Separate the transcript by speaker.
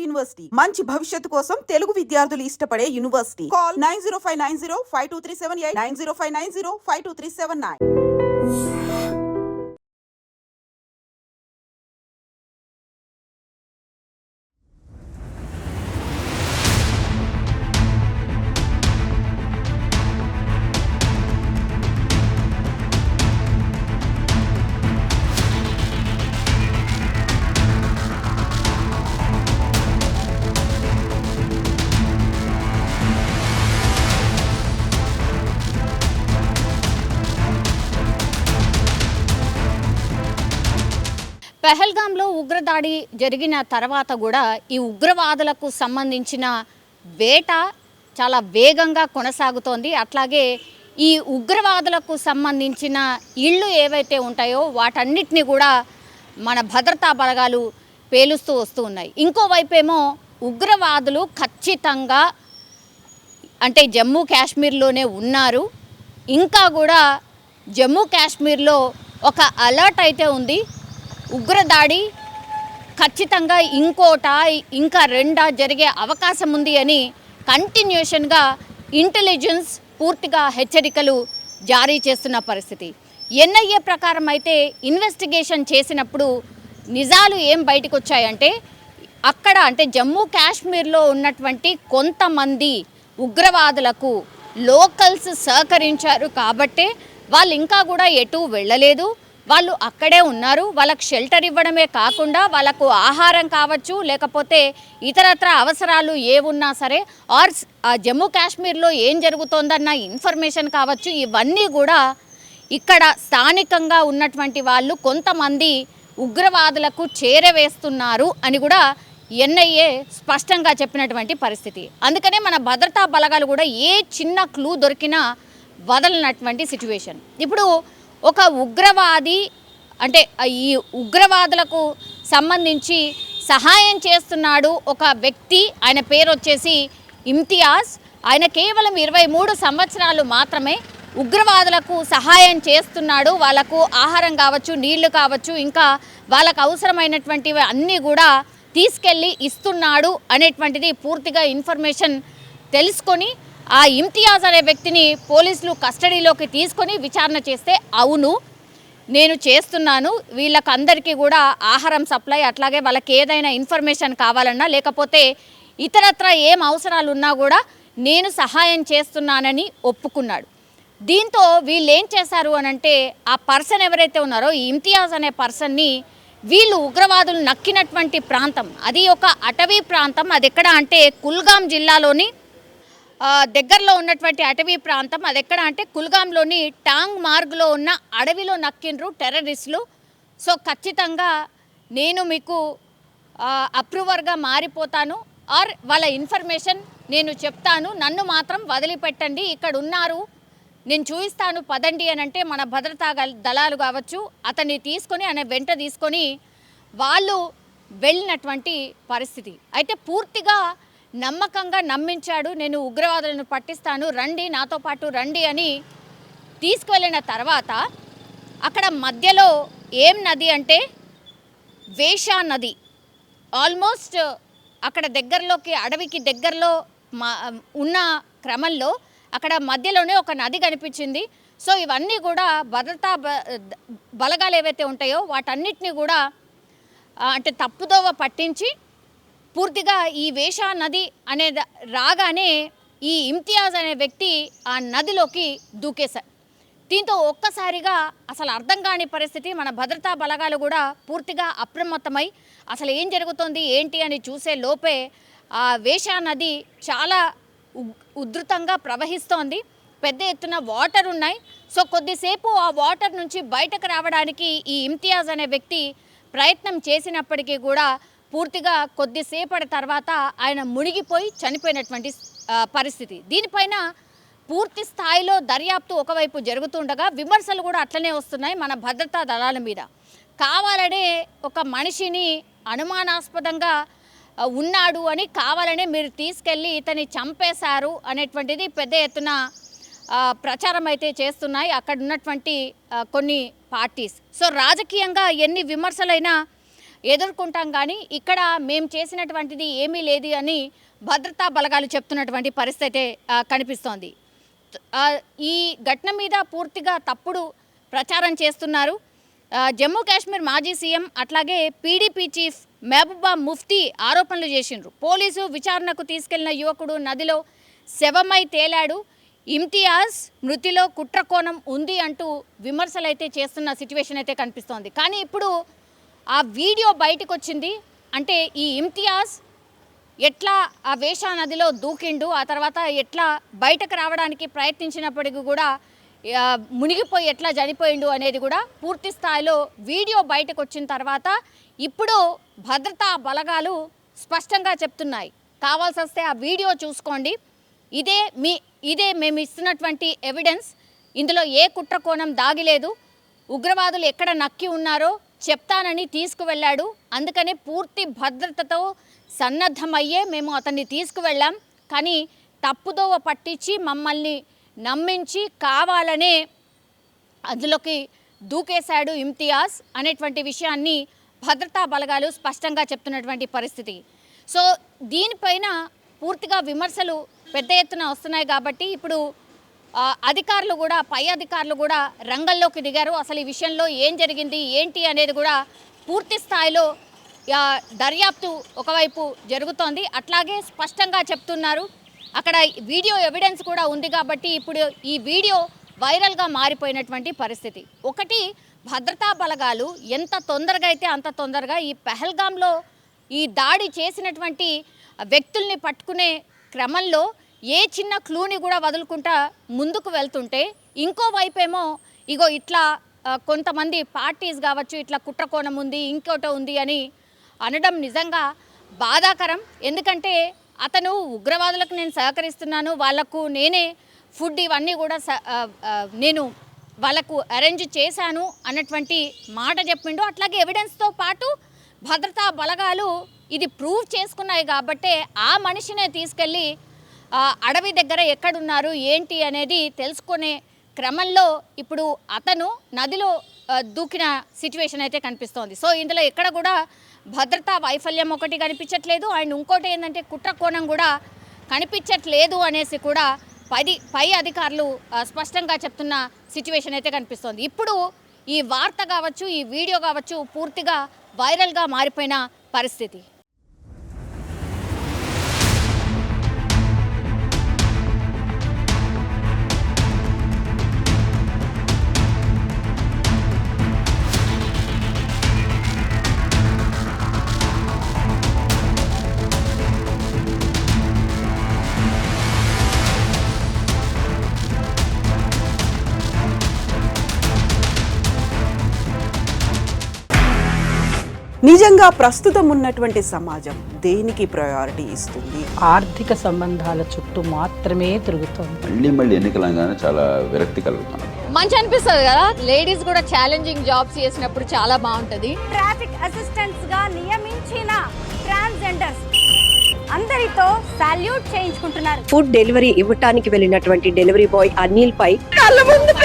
Speaker 1: University మంచి భవిష్యత్తు కోసం తెలుగు విద్యార్థులు ఇష్టపడే యూనివర్సిటీ. కాల్ 9059052378 9059052379.
Speaker 2: పెహల్గాంలో ఉగ్రదాడి జరిగిన తర్వాత కూడా ఈ ఉగ్రవాదులకు సంబంధించిన వేట చాలా వేగంగా కొనసాగుతోంది. అట్లాగే ఈ ఉగ్రవాదులకు సంబంధించిన ఇళ్ళు ఏవైతే ఉంటాయో వాటన్నిటిని కూడా మన భద్రతా బలగాలు పేలుస్తూ వస్తూ ఉన్నాయి. ఇంకోవైపేమో ఉగ్రవాదులు ఖచ్చితంగా అంటే జమ్మూ కాశ్మీర్లోనే ఉన్నారు. ఇంకా కూడా జమ్మూ కాశ్మీర్లో ఒక అలర్ట్ అయితే ఉంది. ఉగ్రదాడి ఖచ్చితంగా ఇంకా రెండా జరిగే అవకాశం ఉంది అని కంటిన్యూషన్గా ఇంటెలిజెన్స్ పూర్తిగా హెచ్చరికలు జారీ చేస్తున్న పరిస్థితి. ఎన్ఐఏ ప్రకారం అయితే ఇన్వెస్టిగేషన్ చేసినప్పుడు నిజాలు ఏం బయటకు వచ్చాయంటే అక్కడ అంటే జమ్మూ కాశ్మీర్లో ఉన్నటువంటి కొంతమంది ఉగ్రవాదులకు లోకల్స్ సహకరించారు కాబట్టే వాళ్ళు ఇంకా కూడా ఎటు వెళ్ళలేదు. వాళ్ళు అక్కడే ఉన్నారు. వాళ్ళకు షెల్టర్ ఇవ్వడమే కాకుండా వాళ్ళకు ఆహారం కావచ్చు, లేకపోతే ఇతరత్ర అవసరాలు ఏమున్నా సరే ఆర్ జమ్మూ కాశ్మీర్లో ఏం జరుగుతోందన్న ఇన్ఫర్మేషన్ కావచ్చు, ఇవన్నీ కూడా ఇక్కడ స్థానికంగా ఉన్నటువంటి వాళ్ళు కొంతమంది ఉగ్రవాదులకు చేరవేస్తున్నారు అని కూడా ఎన్ఐఏ స్పష్టంగా చెప్పినటువంటి పరిస్థితి. అందుకనే మన భద్రతా బలగాలు కూడా ఏ చిన్న క్లూ దొరికినా వదలనటువంటి సిచ్యువేషన్. ఇప్పుడు ఒక ఉగ్రవాది అంటే ఈ ఉగ్రవాదులకు సంబంధించి సహాయం చేస్తున్నాడు ఒక వ్యక్తి. ఆయన పేరు వచ్చేసి ఇమ్తియాజ్. ఆయన కేవలం 23 సంవత్సరాలు మాత్రమే. ఉగ్రవాదులకు సహాయం చేస్తున్నాడు. వాళ్ళకు ఆహారం కావచ్చు, నీళ్లు కావచ్చు, ఇంకా వాళ్ళకు అవసరమైనటువంటివి అన్నీ కూడా తీసుకెళ్ళి ఇస్తున్నాడు అనేటువంటిది పూర్తిగా ఇన్ఫర్మేషన్ తెలుసుకొని ఆ ఇమ్తియాజ్ అనే వ్యక్తిని పోలీసులు కస్టడీలోకి తీసుకొని విచారణ చేస్తే అవును నేను చేస్తున్నాను, వీళ్ళకి అందరికీ కూడా ఆహారం సప్లై, అట్లాగే వాళ్ళకి ఏదైనా ఇన్ఫర్మేషన్ కావాలన్నా లేకపోతే ఇతరత్ర ఏం అవసరాలు ఉన్నా కూడా నేను సహాయం చేస్తున్నానని ఒప్పుకున్నాడు. దీంతో వీళ్ళు ఏం చేశారు అనంటే ఆ పర్సన్ ఎవరైతే ఉన్నారో ఈ ఇమ్తియాజ్ అనే పర్సన్ని వీళ్ళు ఉగ్రవాదులు నక్కినటువంటి ప్రాంతం, అది ఒక అటవీ ప్రాంతం. అది ఎక్కడ అంటే కుల్గాం జిల్లాలోని దగ్గరలో ఉన్నటువంటి అటవీ ప్రాంతం. అది ఎక్కడ అంటే కుల్గాంలోని టాంగ్ మార్గ్లో ఉన్న అడవిలో నక్కిండ్రు టెర్రరిస్టులు. సో ఖచ్చితంగా నేను మీకు అప్రూవర్గా మారిపోతాను ఆర్ వాళ్ళ ఇన్ఫర్మేషన్ నేను చెప్తాను, నన్ను మాత్రం వదిలిపెట్టండి, ఇక్కడ ఉన్నారు నేను చూపిస్తాను పదండి అని అంటే మన భద్రతా దళాలు కావచ్చు అతన్ని తీసుకొని ఆయన వెంట తీసుకొని వాళ్ళు వెళ్ళినటువంటి పరిస్థితి. అయితే పూర్తిగా నమ్మకంగా నమ్మించాడు, నేను ఉగ్రవాదులను పట్టిస్తాను, రండి నాతో పాటు రండి అని తీసుకువెళ్ళిన తర్వాత అక్కడ మధ్యలో ఏం నది అంటే వేషా నది. ఆల్మోస్ట్ అక్కడ దగ్గరలోకి అడవికి దగ్గరలో ఉన్న క్రమంలో అక్కడ మధ్యలోనే ఒక నది కనిపించింది. సో ఇవన్నీ కూడా భద్రతా బలగాలు ఏవైతే ఉంటాయో వాటన్నిటిని కూడా అంటే తప్పుదోవ పట్టించి పూర్తిగా ఈ వేషా నది అనే రాగానే ఈ ఇమ్తియాజ్ అనే వ్యక్తి ఆ నదిలోకి దూకేశారు. దీంతో ఒక్కసారిగా అసలు అర్థం కాని పరిస్థితి. మన భద్రతా బలగాలు కూడా పూర్తిగా అప్రమత్తమై అసలు ఏం జరుగుతోంది ఏంటి అని చూసే లోపే ఆ వేషా నది చాలా ఉధృతంగా ప్రవహిస్తోంది. పెద్ద ఎత్తున వాటర్ ఉన్నాయి. సో కొద్దిసేపు ఆ వాటర్ నుంచి బయటకు రావడానికి ఈ ఇమ్తియాజ్ అనే వ్యక్తి ప్రయత్నం చేసినప్పటికీ కూడా పూర్తిగా కొద్దిసేపటి తర్వాత ఆయన మునిగిపోయి చనిపోయినటువంటి పరిస్థితి. దీనిపైన పూర్తి స్థాయిలో దర్యాప్తు ఒకవైపు జరుగుతుండగా విమర్శలు కూడా అట్లనే వస్తున్నాయి మన భద్రతా దళాల మీద. కావాలనే ఒక మనిషిని అనుమానాస్పదంగా ఉన్నాడు అని కావాలనే మీరు తీసుకెళ్ళి ఇతన్ని చంపేశారు అనేటువంటిది పెద్ద ఎత్తున ప్రచారం అయితే చేస్తున్నాయి అక్కడ ఉన్నటువంటి కొన్ని పార్టీస్. సో రాజకీయంగా ఎన్ని విమర్శలైనా ఎదుర్కొంటాం, కానీ ఇక్కడ మేము చేసినటువంటిది ఏమీ లేదు అని భద్రతా బలగాలు చెప్తున్నటువంటి పరిస్థితి కనిపిస్తోంది. ఈ ఘటన మీద పూర్తిగా తప్పుడు ప్రచారం చేస్తున్నారు. జమ్మూ కాశ్మీర్ మాజీ సీఎం అట్లాగే పీడీపీ చీఫ్ మహబూబా ముఫ్తీ ఆరోపణలు చేసిండ్రు. పోలీసు విచారణకు తీసుకెళ్లిన యువకుడు నదిలో శవమై తేలాడు, ఇమ్తియాజ్ మృతిలో కుట్రకోణం ఉంది అంటూ విమర్శలు అయితే చేస్తున్న సిచ్యువేషన్ అయితే కనిపిస్తోంది. కానీ ఇప్పుడు ఆ వీడియో బయటకు వచ్చింది. అంటే ఈ ఇమ్తియాజ్ ఎట్లా ఆ వేషా నదిలో దూకిండు, ఆ తర్వాత ఎట్లా బయటకు రావడానికి ప్రయత్నించినప్పటికీ కూడా మునిగిపోయి ఎట్లా చనిపోయిండు అనేది కూడా పూర్తి స్థాయిలో వీడియో బయటకు వచ్చిన తర్వాత ఇప్పుడు భద్రతా బలగాలు స్పష్టంగా చెప్తున్నాయి. కావాల్సి వస్తే ఆ వీడియో చూసుకోండి, ఇదే మేము ఇస్తున్నటువంటి ఎవిడెన్స్, ఇందులో ఏ కుట్రకోణం దాగిలేదు, ఉగ్రవాదులు ఎక్కడ నక్కి ఉన్నారో చెప్తానని తీసుకువెళ్ళాడు, అందుకనే పూర్తి భద్రతతో సన్నద్ధమయ్యే మేము అతన్ని తీసుకువెళ్ళాం, కానీ తప్పుదోవ పట్టించి మమ్మల్ని నమ్మించి కావాలనే అందులోకి దూకేశాడు ఇమ్తియాజ్ అనేటువంటి విషయాన్ని భద్రతా బలగాలు స్పష్టంగా చెప్తున్నటువంటి పరిస్థితి. సో దీనిపైన పూర్తిగా విమర్శలు పెద్ద ఎత్తున వస్తున్నాయి. కాబట్టి ఇప్పుడు అధికారులు కూడా, పై అధికారులు కూడా రంగంలోకి దిగారు. అసలు ఈ విషయంలో ఏం జరిగింది ఏంటి అనేది కూడా పూర్తి స్థాయిలో దర్యాప్తు ఒకవైపు జరుగుతోంది. అట్లాగే స్పష్టంగా చెప్తున్నారు. అక్కడ వీడియో ఎవిడెన్స్ కూడా ఉంది కాబట్టి ఇప్పుడు ఈ వీడియో వైరల్గా మారిపోయినటువంటి పరిస్థితి. ఒకటి, భద్రతా బలగాలు ఎంత తొందరగా అయితే అంత తొందరగా ఈ పెహల్గాంలో ఈ దాడి చేసినటువంటి వ్యక్తుల్ని పట్టుకునే క్రమంలో ఏ చిన్న క్లూని కూడా వదులుకుంటా ముందుకు వెళ్తుంటే, ఇంకోవైపేమో ఇగో ఇట్లా కొంతమంది పార్టీస్ కావచ్చు ఇట్లా కుట్రకోణం ఉంది, ఇంకోటో ఉంది అని అనడం నిజంగా బాధాకరం. ఎందుకంటే అతను ఉగ్రవాదులకు నేను సహకరిస్తున్నాను, వాళ్లకు నేనే ఫుడ్ ఇవన్నీ కూడా నేను వాళ్ళకు అరేంజ్ చేశాను అన్నటువంటి మాట చెప్పిండు. అట్లాగే ఎవిడెన్స్తో పాటు భద్రతా బలగాలు ఇది ప్రూవ్ చేసుకున్నాయి కాబట్టే ఆ మనిషినే తీసుకెళ్ళి అడవి దగ్గర ఎక్కడున్నారు ఏంటి అనేది తెలుసుకునే క్రమంలో ఇప్పుడు అతను నదిలో దూకిన సిచ్యువేషన్ అయితే కనిపిస్తోంది. సో ఇందులో ఎక్కడ కూడా భద్రతా వైఫల్యం ఒకటి కనిపించట్లేదు, అండ్ ఇంకోటి ఏంటంటే కుట్రకోణం కూడా కనిపించట్లేదు అనేసి కూడా పై అధికారులు స్పష్టంగా చెప్తున్న సిచ్యువేషన్ అయితే కనిపిస్తోంది. ఇప్పుడు ఈ వార్త కావచ్చు, ఈ వీడియో కావచ్చు పూర్తిగా వైరల్గా మారిపోయిన పరిస్థితి.
Speaker 1: నిజంగా ప్రస్తుతం ఉన్నటువంటి సమాజం దేనికి ప్రయారిటీ ఇస్తుంది?
Speaker 3: ఆర్థిక సంబంధాల చుట్టూ మాత్రమే తిరుగుతుంది.
Speaker 4: మళ్ళీ ఎన్నికలంగానే చాలా విరక్తి కలుగుతాం.
Speaker 2: మంచి అనిపిస్తుంది కదా, లేడీస్ కూడా ఛాలెంజింగ్ జాబ్స్ చేసినప్పుడు చాలా బాగుంటది.
Speaker 5: ట్రాఫిక్ అసిస్టెంట్స్ గా నియమించిన ట్రాన్స్జెండర్స్ అందరితో సాల్యూట్ చేయించుకుంటున్నారు.
Speaker 6: ఫుడ్ డెలివరీ ఇవ్వటానికి వెళ్ళినటువంటి డెలివరీ బాయ్ అనిల్ పై
Speaker 5: కళ్ళ ముందు